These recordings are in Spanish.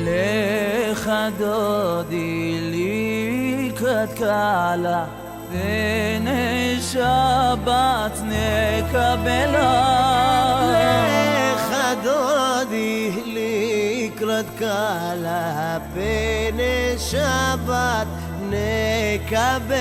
לך דודי לקראת קהלה בני שבת נקבלה לך דודי לקראת קהלה בני שבת נקבלה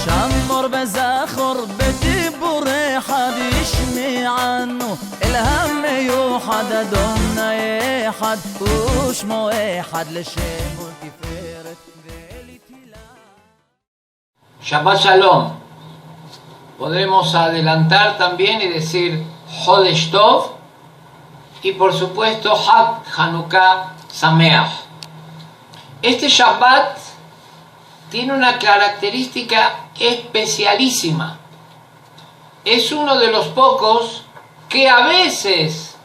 שמור בזכור בדיבור אחד ישמענו אלהם מיוחד אדוני אחד ושמו אחד לשם ולתפארת ולתהילה. Shabbat Shalom. Podemos adelantar también y decir Jodesh Tov y por supuesto Hag Hanukkah Sameach. Este Shabbat tiene una característica especialísima. Es uno de los pocos que a veces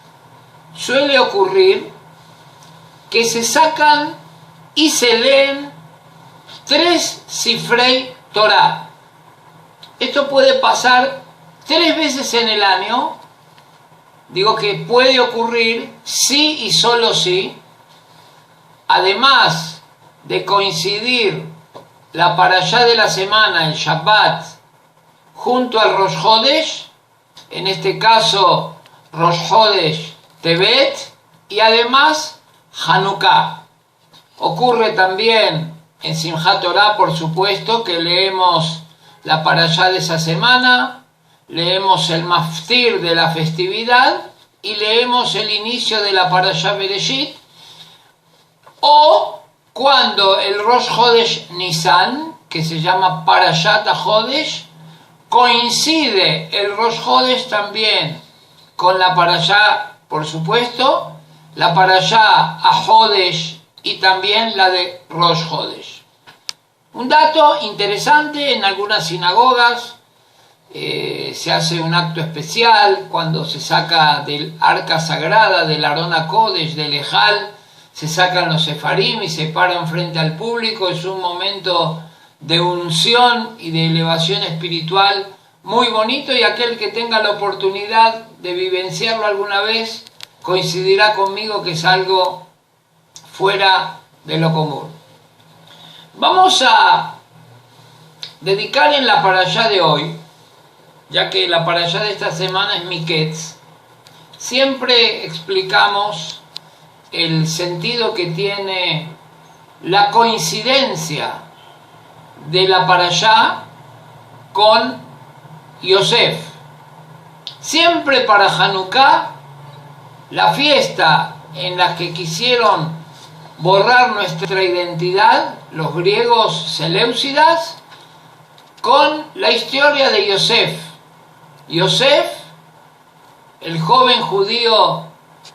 suele ocurrir que se sacan y se leen 3 Sifrei Torah. Esto puede pasar 3 veces en el año. Digo que puede ocurrir sí y solo sí. Además de coincidir la parashá de la semana, el Shabbat, junto al Rosh Hodesh, en este caso Rosh Hodesh Tevet, y además Hanukkah. Ocurre también en Simchat Torah, por supuesto, que leemos la parashá de esa semana, leemos el maftir de la festividad y leemos el inicio de la parashá Bereshit, o cuando el Rosh Hodesh Nisan, que se llama Parashat HaHodesh, coincide el Rosh Hodesh también con la parashá, por supuesto, la parashá HaHodesh y también la de Rosh Hodesh. Un dato interesante: en algunas sinagogas se hace un acto especial cuando se saca del arca sagrada, del Aron HaKodesh, del Ejal, se sacan los sefarim y se paran frente al público. Es un momento de unción y de elevación espiritual muy bonito, y aquel que tenga la oportunidad de vivenciarlo alguna vez coincidirá conmigo que es algo fuera de lo común. Vamos a dedicar en la parashá de hoy, ya que la parashá de esta semana es Miketz, siempre explicamos el sentido que tiene la coincidencia de la parashá con Yosef. Siempre para Hanukkah, la fiesta en la que quisieron borrar nuestra identidad, los griegos seleucidas, con la historia de Yosef. Yosef, el joven judío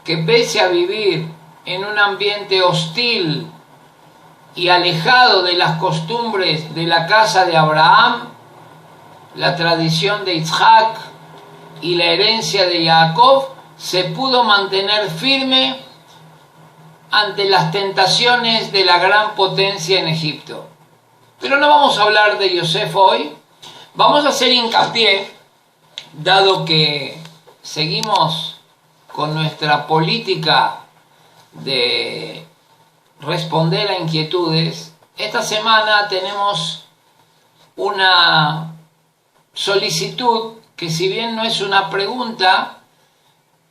que pese a vivir en un ambiente hostil y alejado de las costumbres de la casa de Abraham, la tradición de Isaac y la herencia de Jacob, se pudo mantener firme ante las tentaciones de la gran potencia en Egipto. Pero no vamos a hablar de Yosef hoy. Vamos a hacer hincapié, dado que seguimos con nuestra política de responder a inquietudes. Esta semana tenemos una solicitud que, si bien no es una pregunta,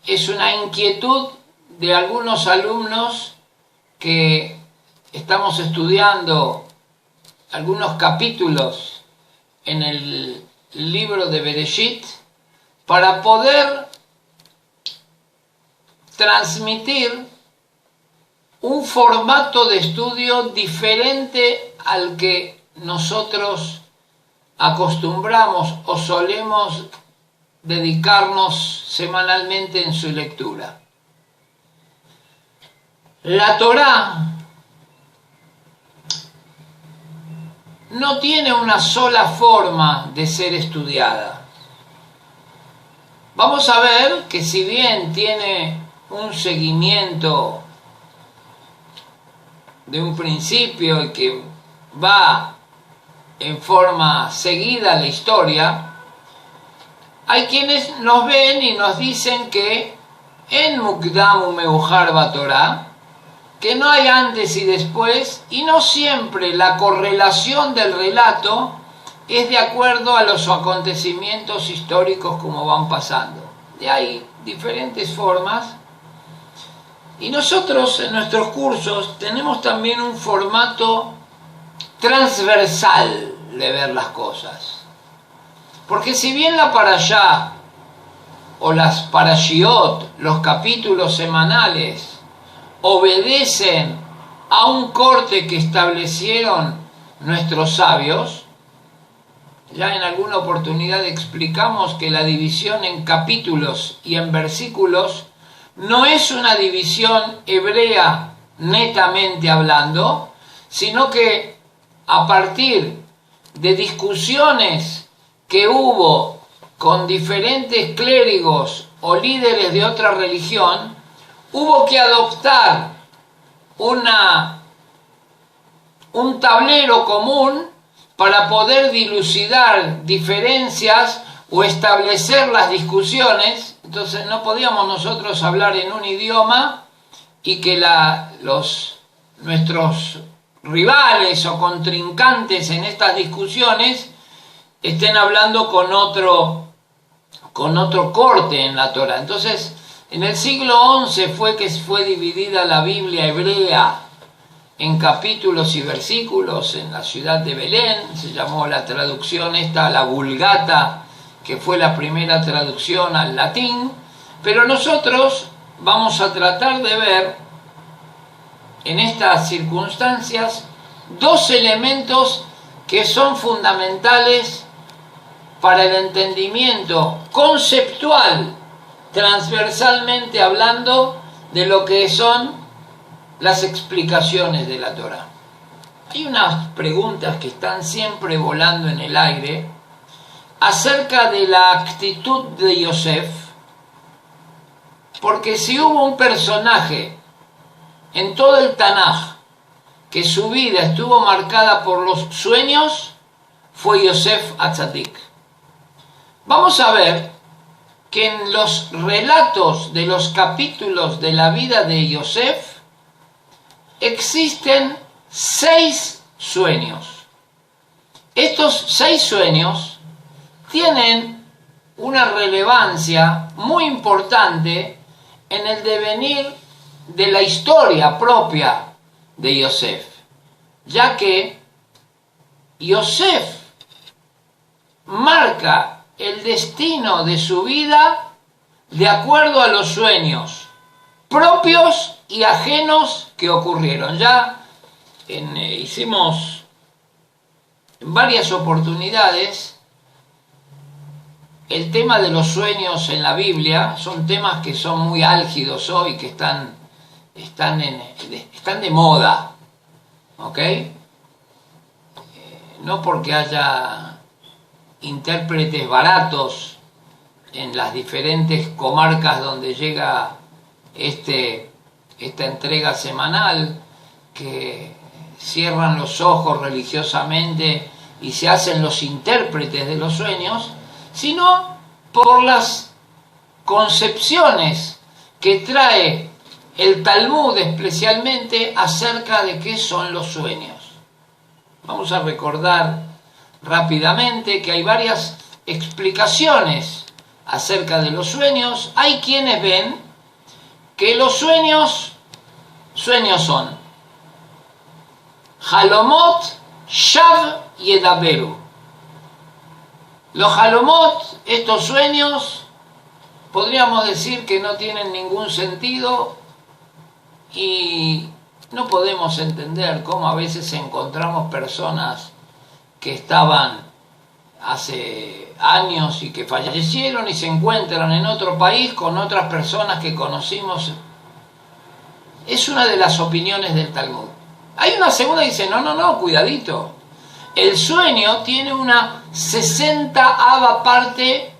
es una inquietud de algunos alumnos que estamos estudiando algunos capítulos en el libro de Bereshit para poder transmitir un formato de estudio diferente al que nosotros acostumbramos o solemos dedicarnos semanalmente en su lectura. La Torá no tiene una sola forma de ser estudiada. Vamos a ver que, si bien tiene un seguimiento de un principio y que va en forma seguida a la historia, hay quienes nos ven y nos dicen que en Mukdam Umeujar Batorá, que no hay antes y después, y no siempre la correlación del relato es de acuerdo a los acontecimientos históricos como van pasando. Y hay diferentes formas. Y nosotros en nuestros cursos tenemos también un formato transversal de ver las cosas. Porque si bien la parashá o las parashiot, los capítulos semanales, obedecen a un corte que establecieron nuestros sabios, ya en alguna oportunidad explicamos que la división en capítulos y en versículos no es una división hebrea netamente hablando, sino que a partir de discusiones que hubo con diferentes clérigos o líderes de otra religión, hubo que adoptar un tablero común para poder dilucidar diferencias o establecer las discusiones. Entonces no podíamos nosotros hablar en un idioma y que nuestros rivales o contrincantes en estas discusiones estén hablando con otro corte en la Torah. Entonces, en el siglo XI fue que fue dividida la Biblia hebrea en capítulos y versículos en la ciudad de Belén. Se llamó la traducción esta, la Vulgata, que fue la primera traducción al latín. Pero nosotros vamos a tratar de ver en estas circunstancias dos elementos que son fundamentales para el entendimiento conceptual, transversalmente hablando, de lo que son las explicaciones de la Torah. Hay unas preguntas que están siempre volando en el aire acerca de la actitud de Yosef, porque si hubo un personaje en todo el Tanaj que su vida estuvo marcada por los sueños, fue Yosef Atzadik. Vamos a ver que en los relatos de los capítulos de la vida de Yosef existen 6 sueños. Estos 6 sueños tienen una relevancia muy importante en el devenir de la historia propia de Yosef, ya que Yosef marca el destino de su vida de acuerdo a los sueños propios y ajenos que ocurrieron. Ya hicimos en varias oportunidades el tema de los sueños en la Biblia. Son temas que son muy álgidos hoy, que están de moda, ¿ok? No porque haya intérpretes baratos en las diferentes comarcas donde llega esta entrega semanal, que cierran los ojos religiosamente y se hacen los intérpretes de los sueños, sino por las concepciones que trae el Talmud especialmente acerca de qué son los sueños. Vamos a recordar rápidamente que hay varias explicaciones acerca de los sueños. Hay quienes ven que los sueños son Halomot, Shav y Edaberu. Los Halomot, estos sueños, podríamos decir que no tienen ningún sentido y no podemos entender cómo a veces encontramos personas que estaban hace años y que fallecieron y se encuentran en otro país con otras personas que conocimos. Es una de las opiniones del Talmud. Hay una segunda que dice, no, cuidadito. El sueño tiene una 60ª parte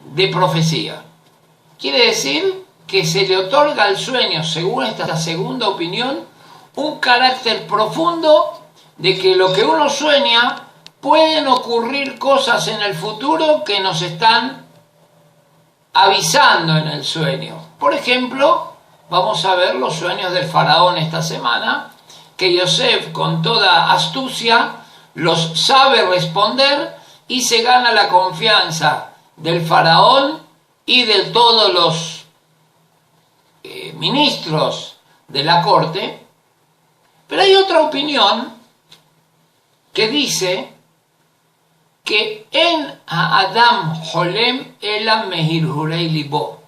de profecía. Quiere decir que se le otorga al sueño, según esta segunda opinión, un carácter profundo de que lo que uno sueña pueden ocurrir cosas en el futuro que nos están avisando en el sueño. Por ejemplo, vamos a ver los sueños del faraón esta semana, que Yosef con toda astucia los sabe responder y se gana la confianza del faraón y de todos los ministros de la corte. Pero hay otra opinión que dice que en Adam Holem Elam Mehirhurei Libo,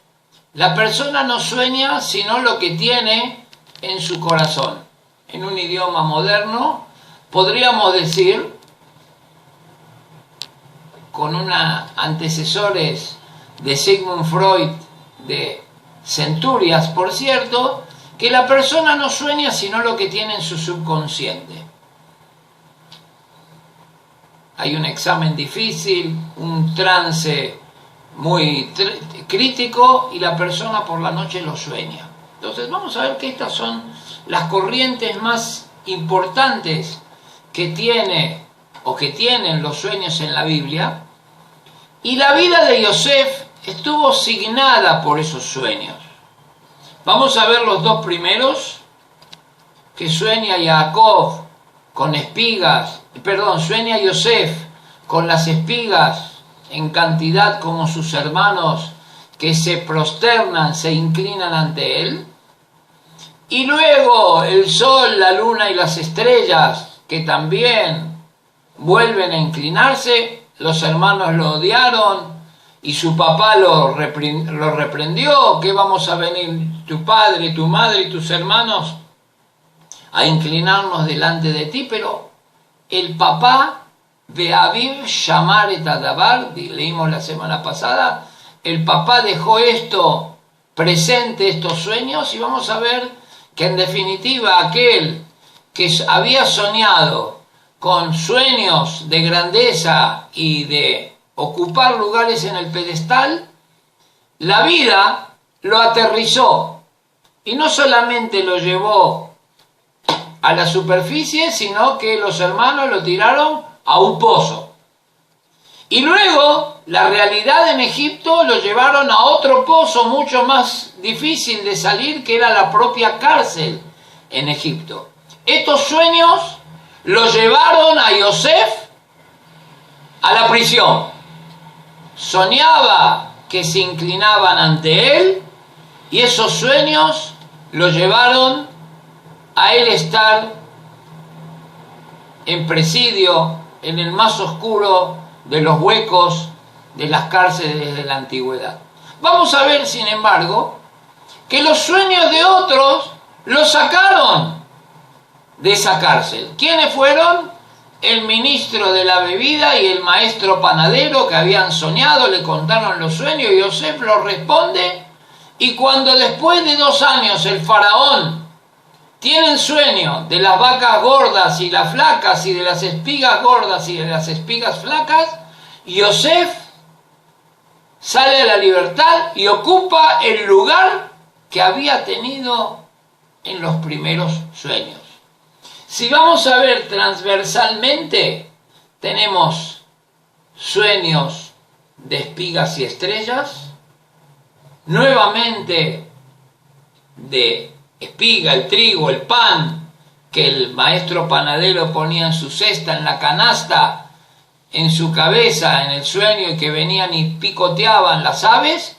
la persona no sueña sino lo que tiene en su corazón. En un idioma moderno podríamos decir, con antecesores de Sigmund Freud, de centurias por cierto, que la persona no sueña sino lo que tiene en su subconsciente. Hay un examen difícil, un trance muy crítico y la persona por la noche lo sueña. Entonces vamos a ver que estas son las corrientes más importantes que tiene o que tienen los sueños en la Biblia. Y la vida de Yosef estuvo signada por esos sueños. Vamos a ver los dos primeros, que sueña Jacob con espigas, sueña Yosef con las espigas en cantidad como sus hermanos que se prosternan, se inclinan ante él. Y luego el sol, la luna y las estrellas que también vuelven a inclinarse. Los hermanos lo odiaron y su papá lo reprendió. ¿Qué vamos a venir tu padre, tu madre y tus hermanos a inclinarnos delante de ti? Pero el papá de Aviv Shamar et Adabar, leímos la semana pasada, el papá dejó esto presente, estos sueños, y vamos a ver que en definitiva aquel que había soñado con sueños de grandeza y de ocupar lugares en el pedestal, la vida lo aterrizó y no solamente lo llevó a la superficie, sino que los hermanos lo tiraron a un pozo. Y luego la realidad en Egipto lo llevaron a otro pozo mucho más difícil de salir, que era la propia cárcel en Egipto. Estos sueños lo llevaron a Yosef a la prisión. Soñaba que se inclinaban ante él y esos sueños lo llevaron a él estar en presidio, en el más oscuro de los huecos de las cárceles de la antigüedad. Vamos a ver, sin embargo, que los sueños de otros los sacaron de esa cárcel. ¿Quiénes fueron? El ministro de la bebida y el maestro panadero, que habían soñado, le contaron los sueños y Yosef los responde. Y cuando después de 2 años el faraón tiene el sueño de las vacas gordas y las flacas, y de las espigas gordas y de las espigas flacas, Yosef sale a la libertad y ocupa el lugar que había tenido en los primeros sueños. Si vamos a ver transversalmente, tenemos sueños de espigas y estrellas, nuevamente de espiga, el trigo, el pan, que el maestro panadero ponía en su cesta, en la canasta, en su cabeza, en el sueño, y que venían y picoteaban las aves.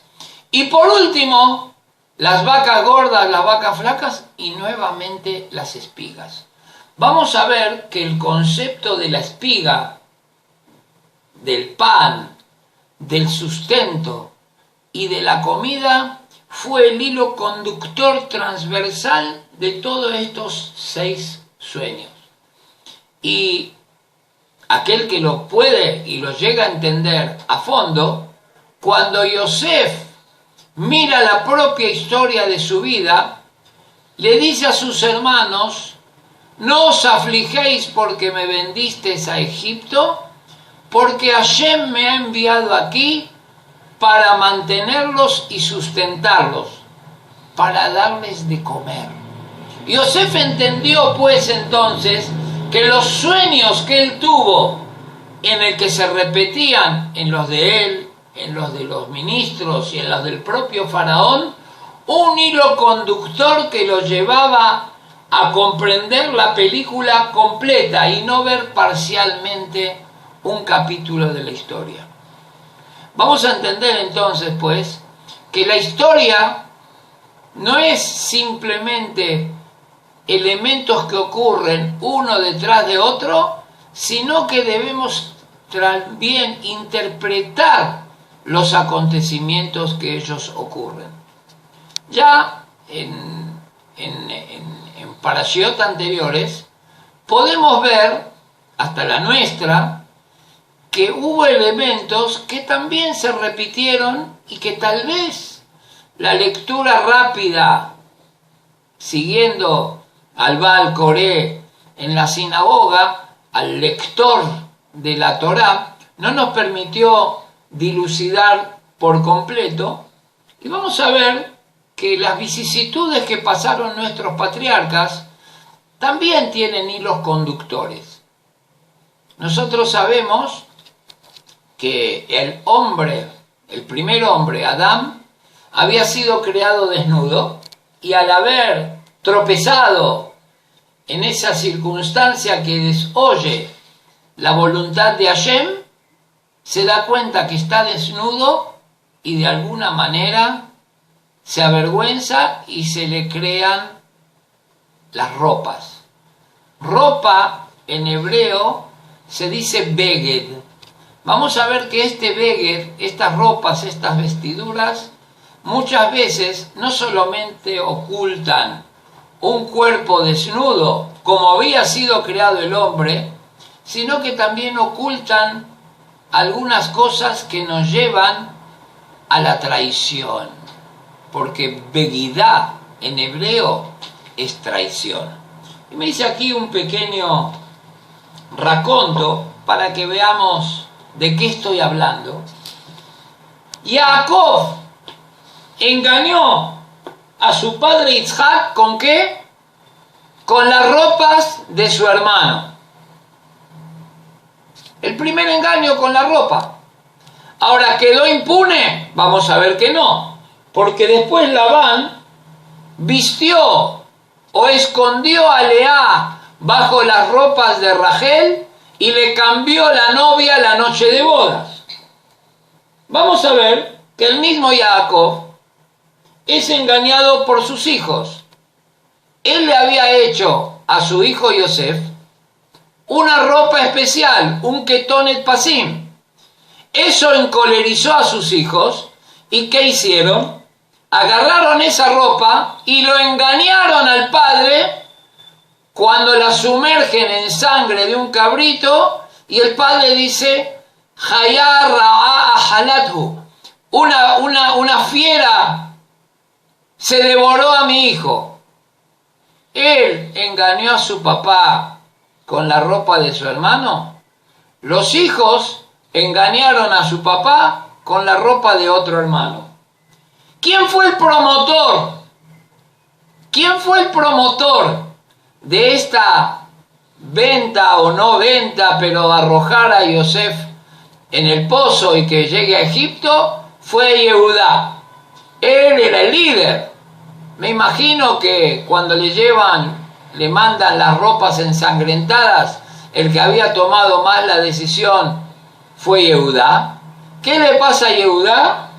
Y por último, las vacas gordas, las vacas flacas y nuevamente las espigas. Vamos a ver que el concepto de la espiga, del pan, del sustento y de la comida fue el hilo conductor transversal de todos estos 6 sueños. Y aquel que lo puede y lo llega a entender a fondo, cuando Yosef mira la propia historia de su vida, le dice a sus hermanos: no os afligéis porque me vendisteis a Egipto, porque Hashem me ha enviado aquí para mantenerlos y sustentarlos, para darles de comer. Yosef entendió pues entonces que los sueños que él tuvo, en el que se repetían en los de él, en los de los ministros y en los del propio faraón, un hilo conductor que lo llevaba a comprender la película completa y no ver parcialmente un capítulo de la historia. Vamos a entender entonces, pues, que la historia no es simplemente elementos que ocurren uno detrás de otro, sino que debemos también interpretar los acontecimientos que ellos ocurren. Ya en parashiot anteriores podemos ver, hasta la nuestra, que hubo elementos que también se repitieron y que tal vez la lectura rápida, siguiendo al Baal Coré en la sinagoga, al lector de la Torá, no nos permitió dilucidar por completo, y vamos a ver que las vicisitudes que pasaron nuestros patriarcas también tienen hilos conductores. Nosotros sabemos que el hombre, el primer hombre, Adán, había sido creado desnudo, y al haber tropezado en esa circunstancia que desoye la voluntad de Hashem, se da cuenta que está desnudo y de alguna manera se avergüenza y se le crean las ropas. Ropa en hebreo se dice beged. Vamos a ver que este beged, estas ropas, estas vestiduras, muchas veces no solamente ocultan un cuerpo desnudo, como había sido creado el hombre, sino que también ocultan algunas cosas que nos llevan a la traición, porque begidá en hebreo es traición. Y me dice aquí un pequeño raconto para que veamos de qué estoy hablando. Jacob engañó a su padre Isaac, ¿con qué? Con las ropas de su hermano. El primer engaño con la ropa. Ahora, ¿quedó impune? Vamos a ver que no, porque después Labán vistió o escondió a Lea bajo las ropas de Rachel y le cambió la novia la noche de bodas. Vamos a ver que el mismo Jacob es engañado por sus hijos. Él le había hecho a su hijo Yosef una ropa especial, un ketonet pasim. Eso encolerizó a sus hijos, y ¿qué hicieron? Agarraron esa ropa y lo engañaron al padre cuando la sumergen en sangre de un cabrito, y el padre dice, Hayar ra'a ahalathu, una fiera se devoró a mi hijo. Él engañó a su papá con la ropa de su hermano. Los hijos engañaron a su papá con la ropa de otro hermano. ¿Quién fue el promotor? ¿Quién fue el promotor de esta venta o no venta, pero arrojar a Yosef en el pozo y que llegue a Egipto? Fue Yehudá. Él era el líder. Me imagino que cuando le mandan las ropas ensangrentadas, el que había tomado más la decisión fue Yehudá. ¿Qué le pasa a Yehudá?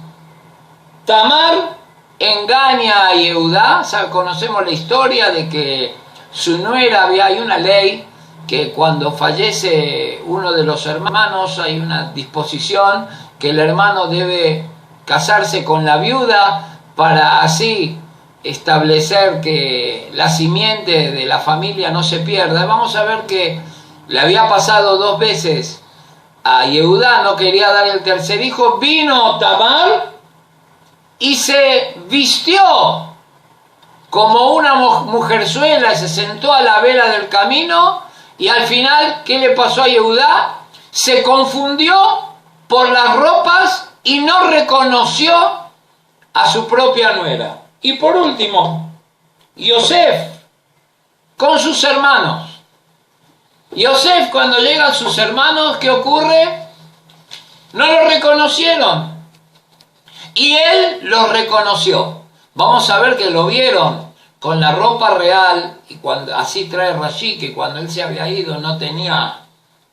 Tamar engaña a Yehudá. Conocemos la historia de que su nuera, hay una ley que cuando fallece uno de los hermanos hay una disposición que el hermano debe casarse con la viuda para así establecer que la simiente de la familia no se pierda. Vamos a ver que le había pasado 2 veces a Yehudá, no quería dar el tercer hijo. Vino Tamar y se vistió como una mujerzuela y se sentó a la vera del camino, y al final, ¿qué le pasó a Yehudá? Se confundió por las ropas y no reconoció a su propia nuera. Y por último, Yosef con sus hermanos. Yosef, cuando llegan sus hermanos, ¿qué ocurre? No lo reconocieron. y él los reconoció. Vamos a ver que lo vieron con la ropa real, y cuando así trae Rashi, que cuando él se había ido no tenía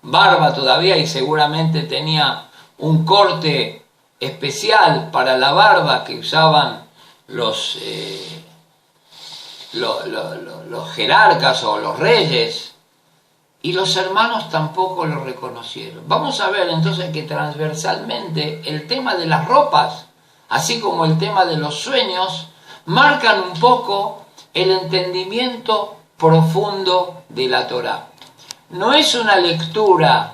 barba todavía y seguramente tenía un corte especial para la barba que usaban los jerarcas o los reyes, y los hermanos tampoco lo reconocieron. Vamos a ver entonces que transversalmente el tema de las ropas, así como el tema de los sueños, marcan un poco el entendimiento profundo de la Torá. No es una lectura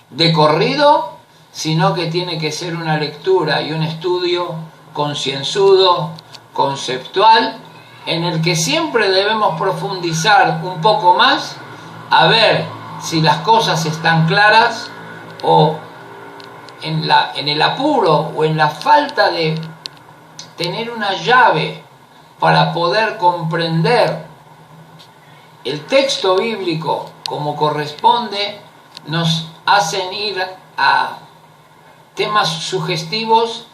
de corrido, sino que tiene que ser una lectura y un estudio concienzudo, conceptual, en el que siempre debemos profundizar un poco más a ver si las cosas están claras, o en el apuro o en la falta de tener una llave para poder comprender el texto bíblico como corresponde, nos hacen ir a temas sugestivos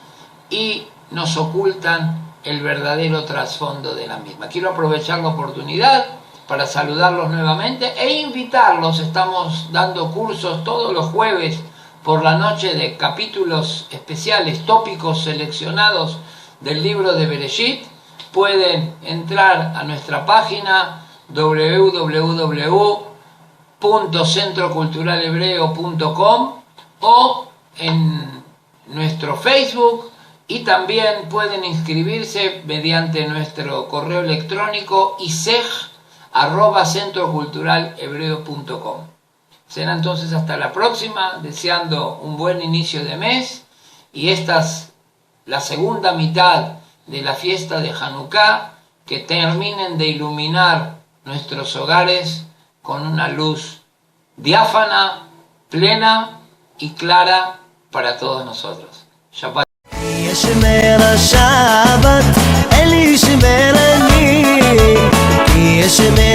y nos ocultan el verdadero trasfondo de la misma. Quiero aprovechar la oportunidad para saludarlos nuevamente e invitarlos. Estamos dando cursos todos los jueves por la noche de capítulos especiales, tópicos seleccionados del libro de Bereshit. Pueden entrar a nuestra página www.centroculturalhebreo.com o en nuestro Facebook, y también pueden inscribirse mediante nuestro correo electrónico isej@centroculturalhebreo.com. Será entonces hasta la próxima, deseando un buen inicio de mes, y esta es la segunda mitad de la fiesta de Hanukkah, que terminen de iluminar nuestros hogares con una luz diáfana, plena y clara para todos nosotros. Shabbat. يشمر الشابت اللي يشمرني يشمر